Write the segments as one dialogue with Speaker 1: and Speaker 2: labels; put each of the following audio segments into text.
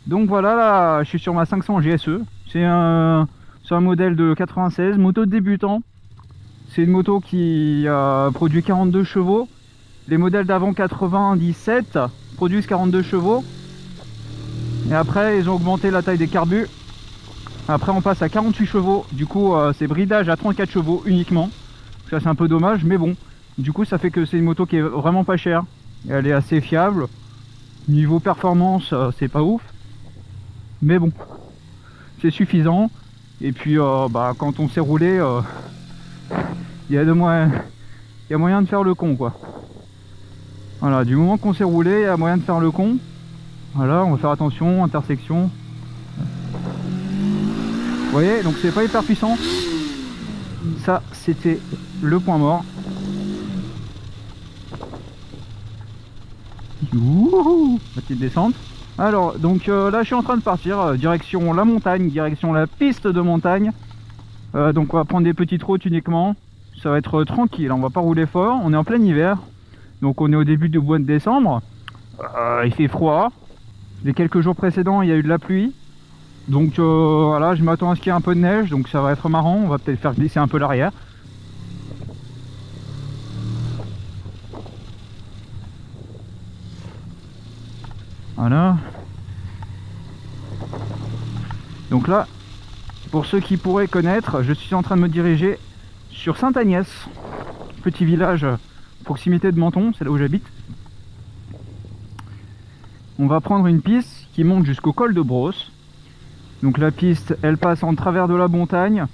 Speaker 1: Donc voilà, là je suis sur ma 500 GSE. C'est un modèle de 96, moto de débutant. C'est une moto qui produit 42 chevaux. Les modèles d'avant 97 produisent 42 chevaux. Et après ils ont augmenté la taille des carbus. Après on passe à 48 chevaux. Du coup c'est bridage à 34 chevaux uniquement. Ça c'est un peu dommage, mais bon. Du coup ça fait que c'est une moto qui est vraiment pas chère. Elle est assez fiable. Niveau performance c'est pas ouf. Mais bon, c'est suffisant. Et puis quand on sait rouler, il y a moyen de faire le con quoi. Voilà, du moment qu'on sait rouler, il y a moyen de faire le con. Voilà, on va faire attention, intersection. Vous voyez, donc c'est pas hyper puissant. Ça, c'était le point mort. Youhou, petite descente. Alors, donc là, je suis en train de partir direction la montagne, direction la piste de montagne. Donc, on va prendre des petites routes uniquement. Ça va être tranquille, on va pas rouler fort. On est en plein hiver. Donc, on est au début du mois de décembre. Il fait froid. Les quelques jours précédents, il y a eu de la pluie. Donc voilà, je m'attends à ce qu'il y ait un peu de neige, donc ça va être marrant. On va peut-être faire glisser un peu l'arrière. Voilà. Donc là, pour ceux qui pourraient connaître, je suis en train de me diriger sur Sainte-Agnès, petit village proximité de Menton, c'est là où j'habite. On va prendre une piste qui monte jusqu'au col de Brosse. Donc la piste, elle passe en travers de la montagne.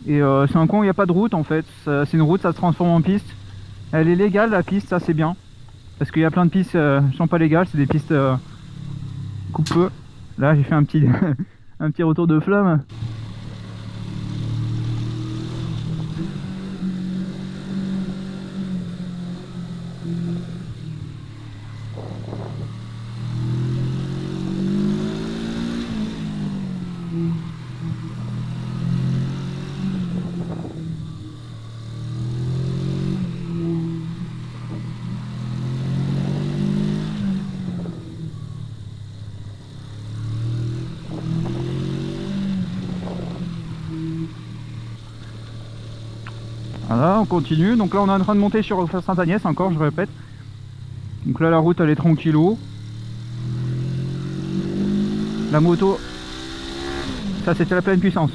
Speaker 1: Et c'est un coin où il n'y a pas de route en fait. C'est une route, ça se transforme en piste. Elle est légale la piste, ça c'est bien. Parce qu'il y a plein de pistes qui sont pas légales, c'est des pistes coupe-feu. Là j'ai fait un petit, un petit retour de flamme. Voilà, on continue. Donc là on est en train de monter sur Sainte-Agnès encore, je répète. Donc là la route elle est tranquillou. La moto, ça c'était la pleine puissance.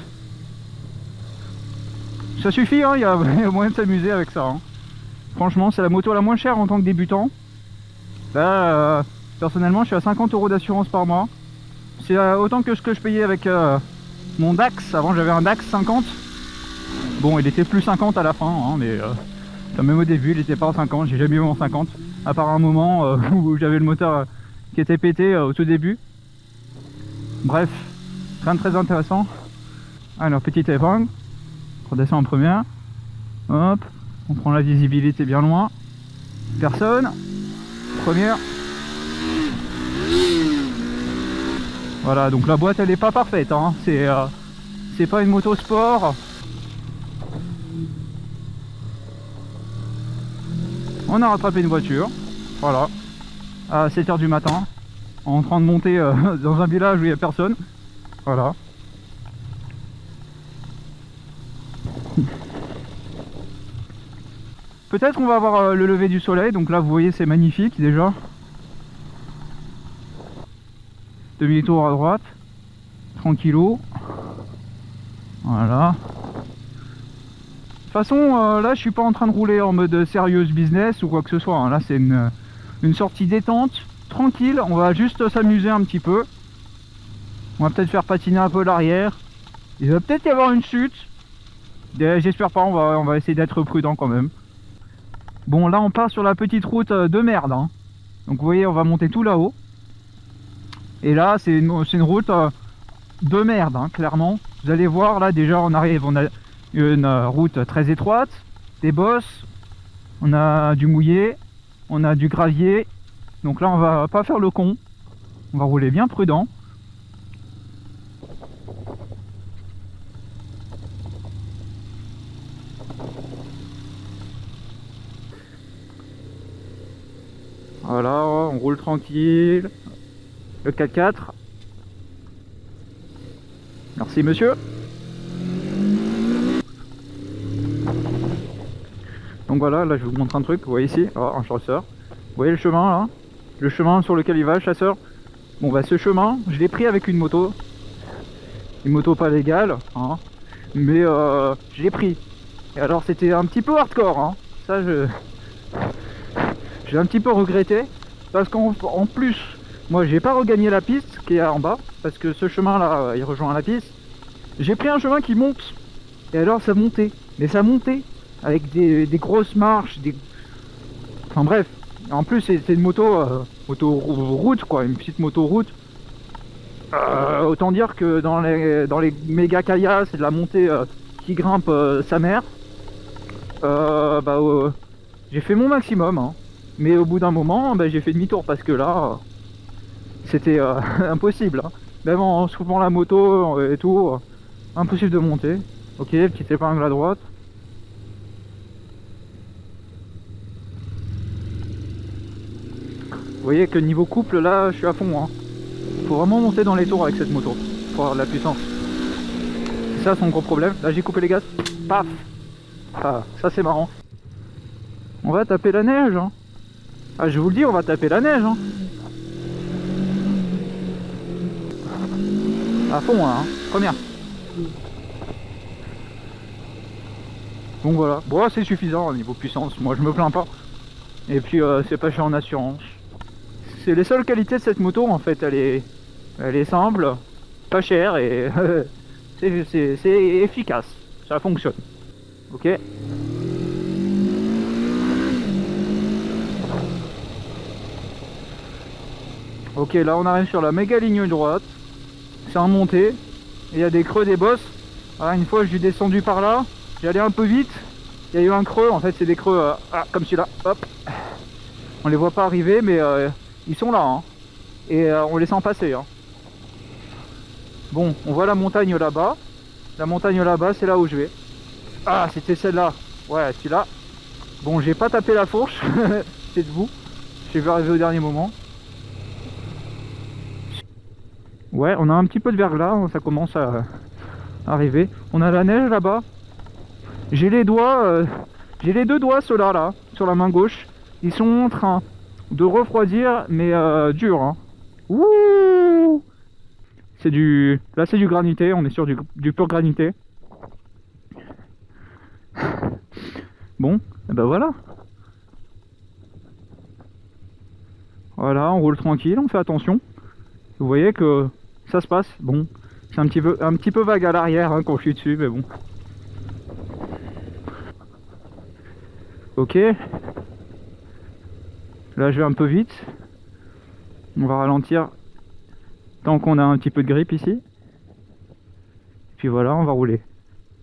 Speaker 1: Ça suffit, hein, il y a moyen de s'amuser avec ça. Hein. Franchement, c'est la moto la moins chère en tant que débutant. Là, personnellement, je suis à 50 € d'assurance par mois. C'est autant que ce que je payais avec mon Dax. Avant, j'avais un Dax 50. Bon, il était plus 50 à la fin, hein, mais même au début, il était pas en 50. J'ai jamais eu en 50. À part un moment où j'avais le moteur qui était pété au tout début. Bref, rien de très intéressant. Alors, petite épingle. On redescend en première. Hop, on prend la visibilité bien loin. Personne. Première. Voilà, donc la boîte elle est pas parfaite, hein. C'est pas une moto sport. On a rattrapé une voiture, voilà, à 7 h du matin, en train de monter dans un village où il n'y a personne. Voilà. Peut-être on va avoir le lever du soleil, donc là vous voyez c'est magnifique déjà. Demi-tour à droite, tranquillou. Voilà. De toute façon, là je suis pas en train de rouler en mode sérieuse business ou quoi que ce soit. Hein. Là c'est une sortie détente, tranquille. On va juste s'amuser un petit peu. On va peut-être faire patiner un peu l'arrière. Il va peut-être y avoir une chute. J'espère pas, on va essayer d'être prudent quand même. Bon là on part sur la petite route de merde. Hein. Donc vous voyez on va monter tout là-haut. Et là c'est une route de merde, hein, clairement. Vous allez voir là déjà on arrive, on a une route très étroite, des bosses, on a du mouillé, on a du gravier. Donc là on va pas faire le con, on va rouler bien prudent. Voilà, on roule tranquille. Le 4x4. Merci monsieur. Donc voilà, là je vous montre un truc, vous voyez ici, un chasseur. Vous voyez le chemin là? Le chemin sur lequel il va le chasseur. Bon bah ce chemin, je l'ai pris avec une moto. Une moto pas légale, hein. Mais je l'ai pris. Et alors c'était un petit peu hardcore, hein. Ça j'ai un petit peu regretté. Parce qu'en plus, moi j'ai pas regagné la piste qui est en bas. Parce que ce chemin là, il rejoint la piste. J'ai pris un chemin qui monte. Et alors ça montait. Mais ça montait. Avec des grosses marches. Enfin bref. En plus c'est une moto, route quoi. Une petite moto route. Autant dire que dans les méga caillasses, c'est de la montée qui grimpe sa mère. J'ai fait mon maximum, hein. Mais au bout d'un moment, j'ai fait demi-tour parce que là, c'était impossible, hein. Même en soulevant la moto et tout, impossible de monter. Ok, petite épingle à droite. Vous voyez que niveau couple, là, je suis à fond, hein. Faut vraiment monter dans les tours avec cette moto pour avoir de la puissance. C'est ça son gros problème. Là, j'ai coupé les gaz. Paf. Ah, ça c'est marrant. On va taper la neige, hein. Ah, je vous le dis, on va taper la neige, hein. À fond, hein. Première. Donc voilà. Bon, c'est suffisant au niveau puissance. Moi, je me plains pas. Et puis, c'est pas cher en assurance. C'est les seules qualités de cette moto, en fait. Elle est simple, pas chère et c'est efficace. Ça fonctionne. Ok. Ok, là on arrive sur la méga ligne droite. C'est en montée. Il y a des creux, des bosses. Alors, une fois je suis descendu par là, j'allais un peu vite. Il y a eu un creux, en fait c'est des creux comme celui-là. Hop. On les voit pas arriver, mais ils sont là, hein. Et on les sent passer, hein. Bon, on voit la montagne là-bas. La montagne là-bas, c'est là où je vais. Ah, c'était celle-là. Ouais, celui-là. Bon, j'ai pas tapé la fourche. C'est debout. J'ai vu arriver au dernier moment. Ouais, on a un petit peu de verglas, ça commence à arriver. On a la neige là-bas. J'ai les doigts, j'ai les deux doigts, ceux-là, là, sur la main gauche. Ils sont en train de refroidir, mais dur, hein. Ouh! C'est du... Là, c'est du granité, on est sur du pur granité. Bon, et ben voilà. Voilà, on roule tranquille, on fait attention. Vous voyez que ça se passe. Bon, c'est un petit peu vague à l'arrière, hein, quand je suis dessus, mais bon. Ok. Là, je vais un peu vite. On va ralentir tant qu'on a un petit peu de grippe ici. Puis voilà, on va rouler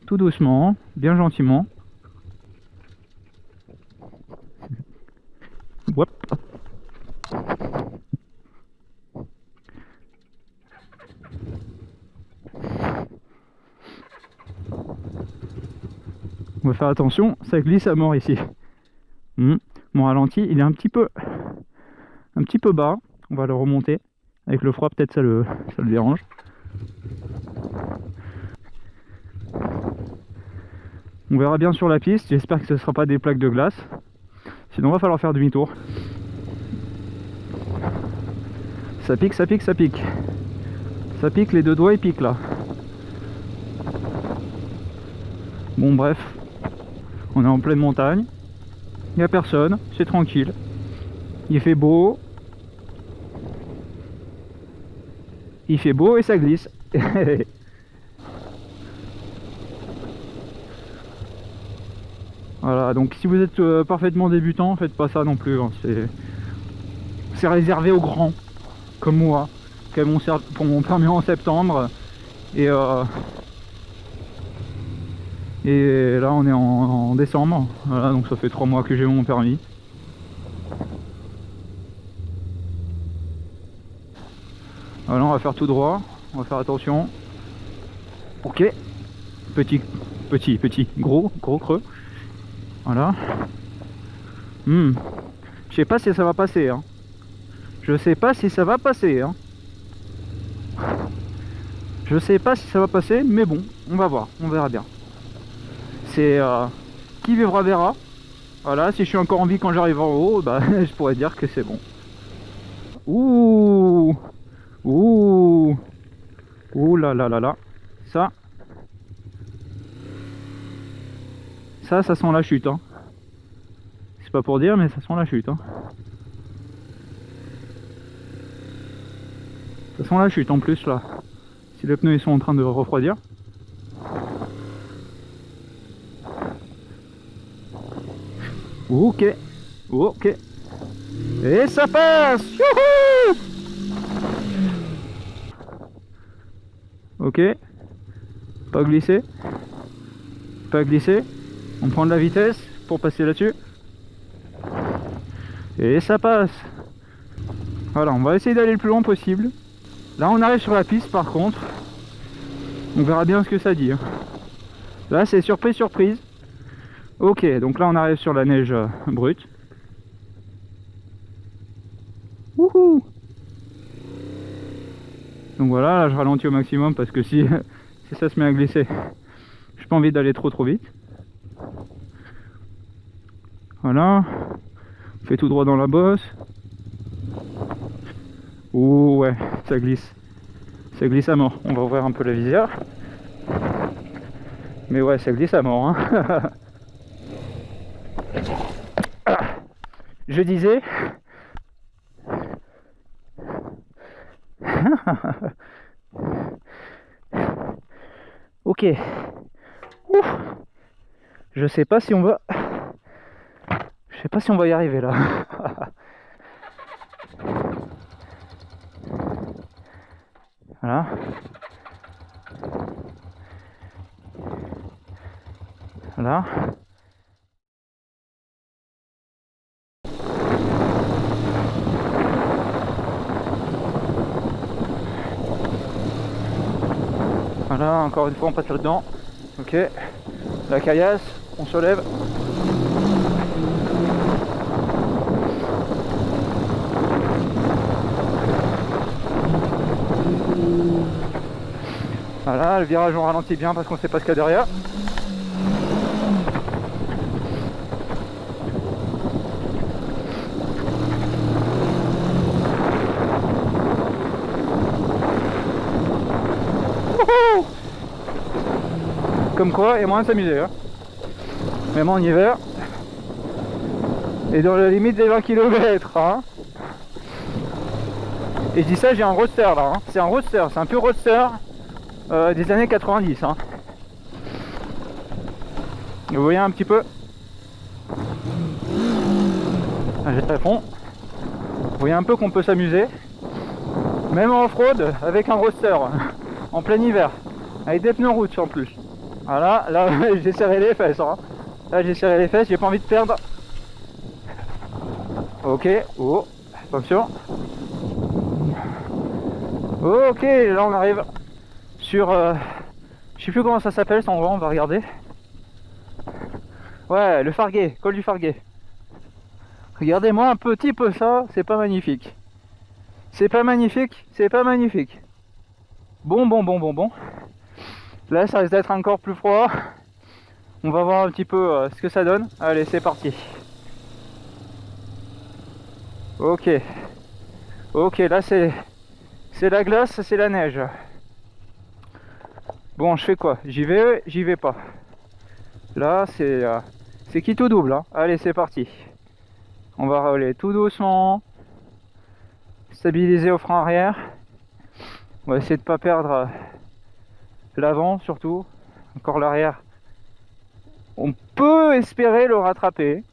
Speaker 1: tout doucement, bien gentiment. Hop. On va faire attention, ça glisse à mort ici. Mon ralenti, il est un petit peu bas. On va le remonter. Avec le froid, peut-être ça le dérange. On verra bien sur la piste. J'espère que ce ne sera pas des plaques de glace. Sinon, il va falloir faire demi-tour. Ça pique, ça pique, ça pique. Ça pique, les deux doigts, ils piquent là. Bon, bref. On est en pleine montagne. Il n'y a personne. C'est tranquille. Il fait beau. Il fait beau et ça glisse. Voilà, donc si vous êtes parfaitement débutant, faites pas ça non plus, hein. C'est réservé aux grands, comme moi, qui a pour mon permis en septembre. Et là on est en décembre. Voilà, donc ça fait 3 mois que j'ai mon permis. Voilà, on va faire tout droit, on va faire attention. Ok. Petit, gros creux. Voilà. Je sais pas si ça va passer, hein. Je sais pas si ça va passer, hein. Je sais pas si ça va passer, mais bon, on va voir, on verra bien. C'est qui vivra verra. Voilà, si je suis encore en vie quand j'arrive en haut, bah je pourrais dire que c'est bon. Ouh, ouh, ouh là là là là. Ça sent la chute, hein. C'est pas pour dire, mais ça sent la chute, hein. Ça sent la chute en plus là. Si les pneus ils sont en train de refroidir. Ok, ok. Et ça passe. Youhou. Ok. Pas glisser. Pas glisser. On prend de la vitesse pour passer là-dessus. Et ça passe. Voilà, on va essayer d'aller le plus loin possible. Là on arrive sur la piste par contre. On verra bien ce que ça dit. Là c'est surprise surprise. Ok, donc là on arrive sur la neige brute. Wouhou. Donc voilà, là je ralentis au maximum parce que si ça se met à glisser, j'ai pas envie d'aller trop vite. Voilà, on fait tout droit dans la bosse. Ouh ouais, ça glisse à mort. On va ouvrir un peu la visière. Mais ouais, ça glisse à mort, hein. Je disais... Ok. Ouf. Je sais pas si on va... Je sais pas si on va y arriver là. Voilà. Voilà. Voilà, encore une fois on passe là-dedans. Ok. La caillasse, on se lève. Voilà, le virage on ralentit bien parce qu'on sait pas ce qu'il y a derrière. Comme quoi, il y a moyen de s'amuser, hein. Même en hiver. Et dans la limite des 20 km, hein. Et je dis ça, j'ai un roadster là, hein. C'est un roadster, c'est un pur roadster des années 90, hein. Vous voyez un petit peu. J'ai à fond. Vous voyez un peu qu'on peut s'amuser. Même en off-road avec un roadster. En plein hiver. Avec des pneus route en plus. Voilà, là j'ai serré les fesses, hein. Là j'ai serré les fesses, j'ai pas envie de perdre. Ok, oh, attention. Ok, là on arrive sur... je sais plus comment ça s'appelle cet endroit, on va regarder. Ouais, le Farguet, col du Farguet. Regardez-moi un petit peu ça, c'est pas magnifique. C'est pas magnifique, c'est pas magnifique. Bon. Là ça risque d'être encore plus froid. On va voir un petit peu ce que ça donne. Allez, c'est parti. Ok. Ok, là c'est la glace, c'est la neige. Bon, je fais quoi? J'y vais pas. Là c'est qui tout double, hein. Allez, c'est parti. On va rouler tout doucement. Stabiliser au frein arrière. On va essayer de pas perdre l'avant surtout. Encore l'arrière. On peut espérer le rattraper.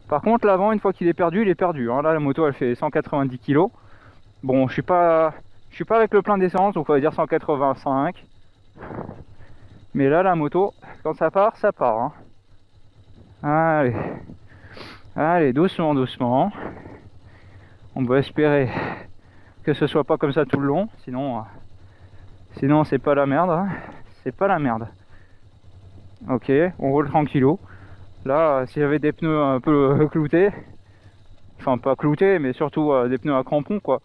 Speaker 1: Par contre l'avant, une fois qu'il est perdu, il est perdu, hein. Là la moto elle fait 190 kg. Bon, je suis pas avec le plein d'essence, donc on va dire 185. Mais là la moto, quand ça part, hein. Allez, doucement. On va espérer que ce soit pas comme ça tout le long, sinon c'est pas la merde, hein. C'est pas la merde. Ok, on roule tranquillou. Là, si j'avais des pneus un peu cloutés, enfin pas cloutés, mais surtout des pneus à crampons, quoi,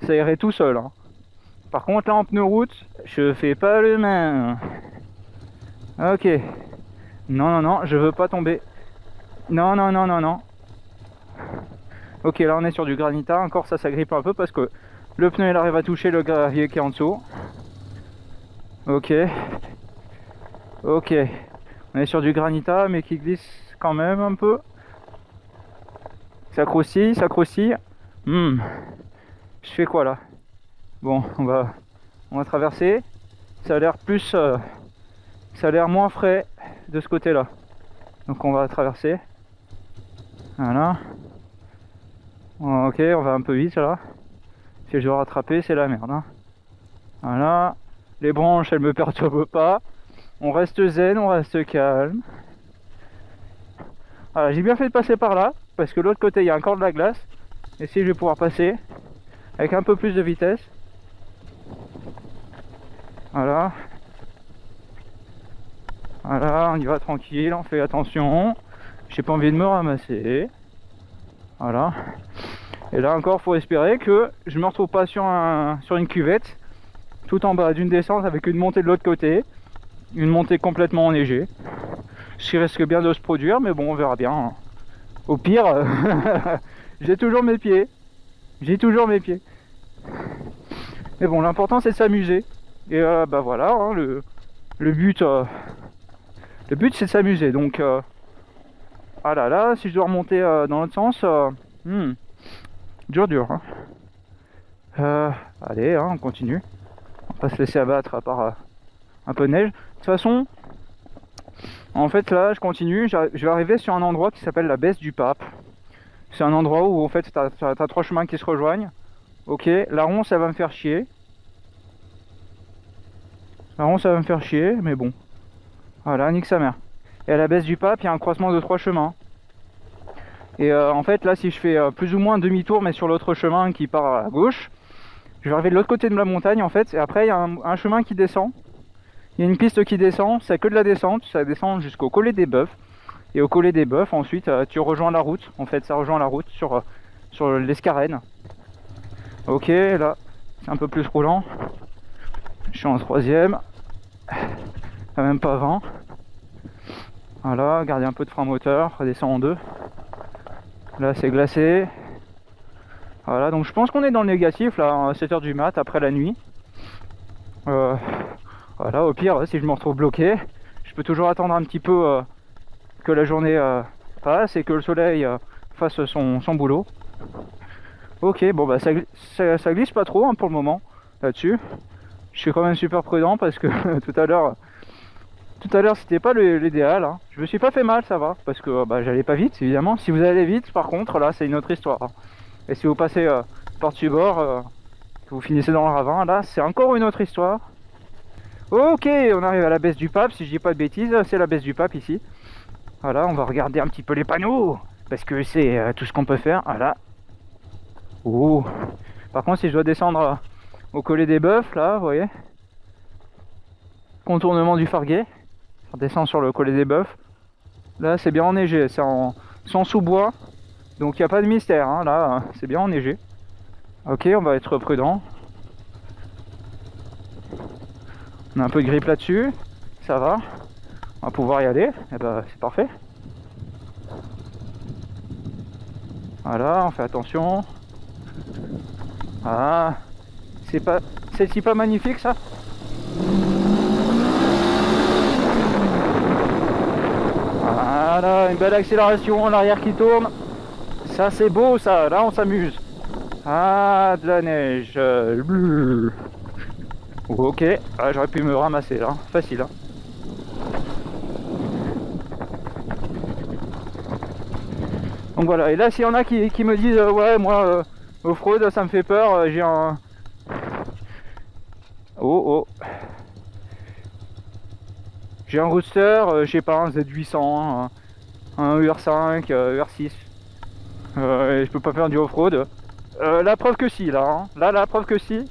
Speaker 1: ça irait tout seul, hein. Par contre là en pneu route, je fais pas le main. Ok. Non, non, non, je veux pas tomber. Non, non, non, non, non. Ok, là on est sur du granita. Encore ça s'agrippe un peu parce que le pneu il arrive à toucher le gravier qui est en dessous. Ok. Ok. On est sur du granita mais qui glisse quand même un peu. Ça croustille, ça croustille. Je fais quoi là? Bon, on va traverser. Ça a l'air plus... ça a l'air moins frais de ce côté-là. Donc on va traverser. Voilà. Ok, on va un peu vite là. Si je dois rattraper, c'est la merde. Hein. Voilà. Les branches, elles me perturbent pas. On reste zen, on reste calme. Voilà, j'ai bien fait de passer par là, parce que de l'autre côté, il y a encore de la glace. Et si je vais pouvoir passer avec un peu plus de vitesse. Voilà. Voilà, on y va tranquille, on fait attention. J'ai pas envie de me ramasser. Voilà. Et là encore, faut espérer que je me retrouve pas sur une cuvette, tout en bas d'une descente avec une montée de l'autre côté, une montée complètement enneigée. Ce qui risque bien de se produire, mais bon, on verra bien. Au pire, j'ai toujours mes pieds. J'ai toujours mes pieds. Mais bon, l'important c'est de s'amuser. Et bah voilà, hein, le but c'est de s'amuser. Donc, ah là là, si je dois remonter dans l'autre sens, dur. Hein. Allez, hein, on continue. On va pas se laisser abattre par un peu de neige. De toute façon, en fait là, je continue. Je vais arriver sur un endroit qui s'appelle la baisse du Pape. C'est un endroit où en fait t'as 3 chemins qui se rejoignent. Ok, la ronce elle va me faire chier. La ronce elle va me faire chier, mais bon. Voilà, nique sa mère. Et à la baisse du Pape, il y a un croisement de 3 chemins. Et en fait là, si je fais plus ou moins demi-tour, mais sur l'autre chemin qui part à gauche, je vais arriver de l'autre côté de la montagne en fait. Et après, il y a un chemin qui descend. Il y a une piste qui descend, c'est que de la descente, ça descend jusqu'au collet des Bœufs. Et au collet des Bœufs, ensuite, tu rejoins la route. En fait, ça rejoint la route sur l'Escarène. Ok, là, c'est un peu plus roulant. Je suis en 3ème. Même pas 20. Voilà, gardez un peu de frein moteur, redescend en 2. Là, c'est glacé. Voilà, donc je pense qu'on est dans le négatif, là, à 7h du mat, après la nuit. Voilà, au pire, si je me retrouve bloqué, je peux toujours attendre un petit peu que la journée passe et que le soleil fasse son boulot. Ok, bon bah ça glisse pas trop hein, pour le moment là-dessus. Je suis quand même super prudent parce que tout à l'heure c'était pas l'idéal. Hein. Je me suis pas fait mal, ça va, parce que bah, j'allais pas vite évidemment. Si vous allez vite, par contre, là c'est une autre histoire. Hein. Et si vous passez par-dessus bord, que vous finissez dans le ravin, là c'est encore une autre histoire. Ok, on arrive à la baisse du Pape, si je dis pas de bêtises, c'est la baisse du Pape ici. Voilà, on va regarder un petit peu les panneaux, parce que c'est tout ce qu'on peut faire. Voilà. Oh. Par contre, si je dois descendre au collet des Bœufs, là, vous voyez, contournement du Farguet, on descend sur le collet des Bœufs. Là, c'est bien enneigé, c'est en sous-bois, donc il n'y a pas de mystère. Hein, là, c'est bien enneigé. Ok, on va être prudent. On a un peu de grippe là-dessus, ça va. On va pouvoir y aller, et ben c'est parfait. Voilà, on fait attention. Ah, c'est pas magnifique ça. Voilà, une belle accélération, l'arrière qui tourne. Ça c'est beau ça, là on s'amuse. Ah, de la neige. Ok, ah, j'aurais pu me ramasser là, facile. Hein. Donc voilà, et là s'il y en a qui me disent ouais moi off-road ça me fait peur, j'ai un... Oh. J'ai un rooster, je sais pas, un Z800, un UR5, UR6. Et je peux pas faire du off-road. La preuve que si, là. Hein. Là, la preuve que si.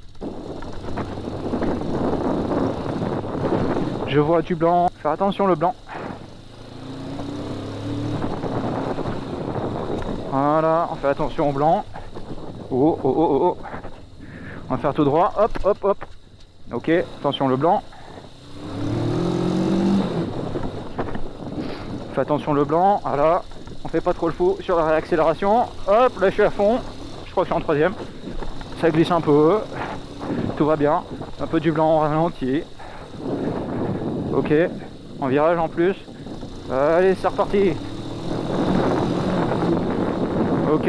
Speaker 1: Je vois du blanc. Faire attention le blanc. Voilà, on fait attention au blanc. Oh. On va faire tout droit, hop, hop, hop. Ok, attention le blanc. Fais attention le blanc, voilà. On fait pas trop le fou sur la réaccélération. Hop, là je suis à fond. Je crois que je suis en troisième. Ça glisse un peu. Tout va bien. Un peu du blanc en ralenti. Ok, en virage en plus. Allez, c'est reparti. Ok,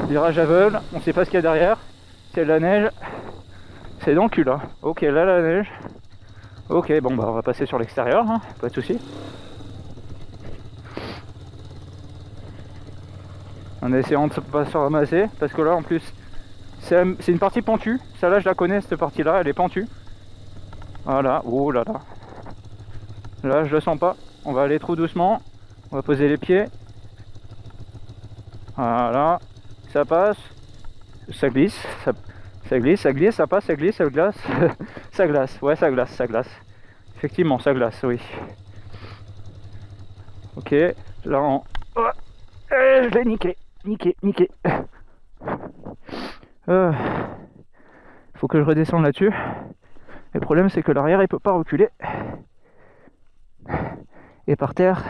Speaker 1: virage aveugle. On sait pas ce qu'il y a derrière. C'est de la neige. C'est dans le cul là. Ok, là la neige. Ok, bon bah on va passer sur l'extérieur, hein, pas de souci. En essayant de pas se ramasser, parce que là en plus c'est une partie pentue. Celle-là je la connais, cette partie là, elle est pentue. Voilà, oh là là. Là je le sens pas. On va aller trop doucement. On va poser les pieds. Voilà, ça passe. Ça glisse, ça glisse, ça glisse, ça passe, ça glisse, ça glace. Ça glace, ouais ça glace, ça glace. Effectivement, ça glace, oui. Ok, là on... Oh, je l'ai niqué, niqué. Faut que je redescende là-dessus. Le problème c'est que l'arrière il peut pas reculer. Et par terre,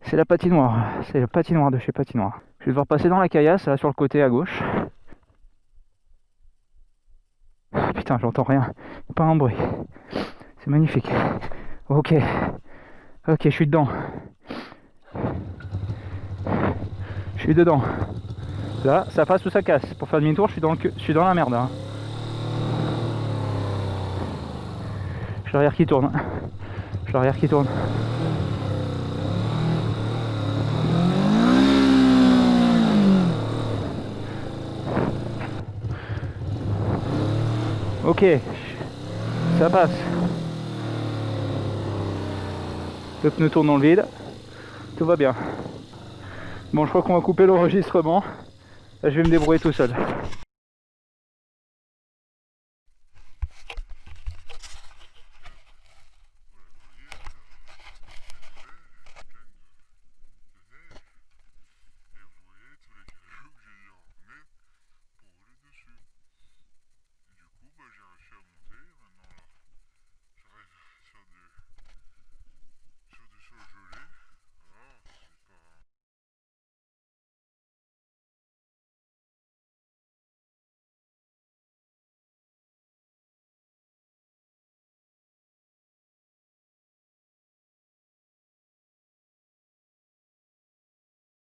Speaker 1: c'est la patinoire. C'est la patinoire de chez Patinoire. Je vais devoir passer dans la caillasse, là sur le côté à gauche. Putain, j'entends rien. Pas un bruit. C'est magnifique. Ok. Ok, je suis dedans. Je suis dedans. Là, ça passe ou ça casse. Pour faire demi-tour, je suis dans la merde. Hein. J'ai l'arrière qui tourne. J'ai l'arrière qui tourne. Ok, ça passe. Le pneu tourne dans le vide. Tout va bien. Bon, je crois qu'on va couper l'enregistrement. Là, je vais me débrouiller tout seul.